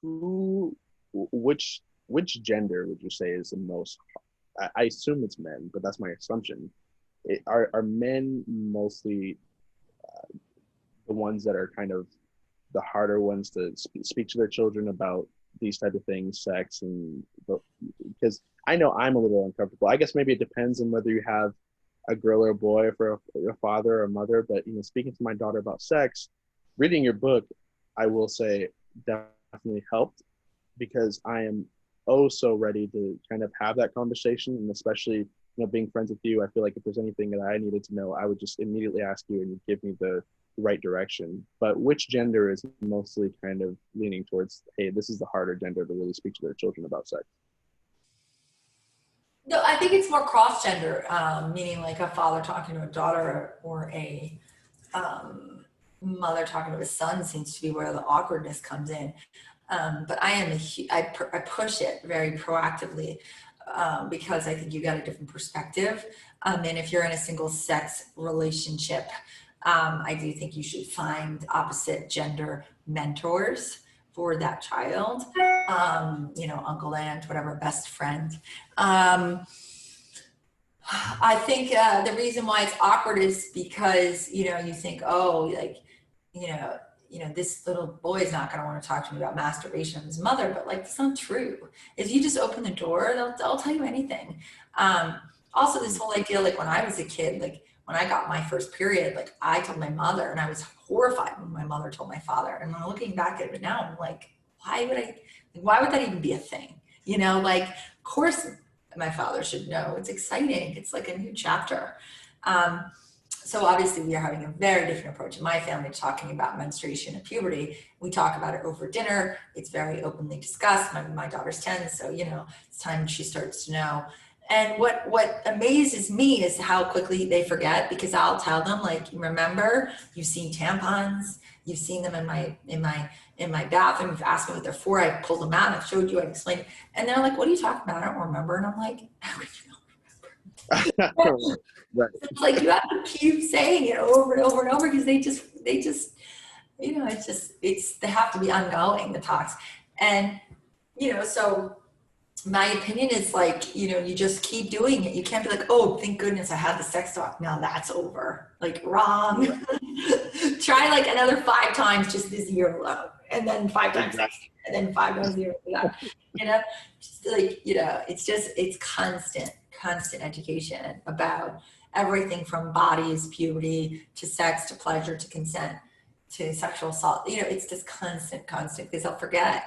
who, which gender would you say is the most? I assume it's men, but that's my assumption. Are men mostly the ones that are kind of the harder ones to speak to their children about these type of things, sex, and because I know I'm a little uncomfortable. I guess maybe it depends on whether you have a girl or a boy for a father or a mother. But speaking to my daughter about sex, reading your book, I will say definitely helped because I am oh so ready to kind of have that conversation, and especially being friends with you, I feel like if there's anything that I needed to know, I would just immediately ask you and you give me the right direction. But which gender is mostly kind of leaning towards, hey, this is the harder gender to really speak to their children about sex? No, I think it's more cross-gender, meaning like a father talking to a daughter or a mother talking to a son seems to be where the awkwardness comes in. But I push it very proactively because I think you got a different perspective. And if you're in a single sex relationship, I do think you should find opposite gender mentors for that child. Uncle, aunt, whatever, best friend. I think the reason why it's awkward is because, you think, oh, like, this little boy is not going to want to talk to me about masturbation of his mother, but like, it's not true. If you just open the door, they'll tell you anything. Also, this whole idea, like when I was a kid, like when I got my first period, like I told my mother, and I was horrified when my mother told my father. And when looking back at it now, I'm like, why would that even be a thing? Like, of course my father should know. It's exciting. It's like a new chapter. So obviously we are having a very different approach in my family talking about menstruation and puberty. We talk about it over dinner. It's very openly discussed. My daughter's 10, so it's time she starts to know. And what amazes me is how quickly they forget, because I'll tell them, like, remember, you've seen tampons, you've seen them in my bathroom, you've asked me what they're for, I pulled them out, I've showed you, I explained, and they're like, what are you talking about? I don't remember. And I'm like, how could you not remember? Right. It's like you have to keep saying it over and over and over because they just they have to be ongoing, the talks. And so my opinion is like, you just keep doing it. You can't be like, oh, thank goodness I had the sex talk, now that's over. Like, wrong. Try like another 5 times just this year alone, and then 5 times next year, and then 5 times a year after that. Just like, it's constant education about everything from bodies, puberty, to sex, to pleasure, to consent, to sexual assault. It's just constant, because they'll forget.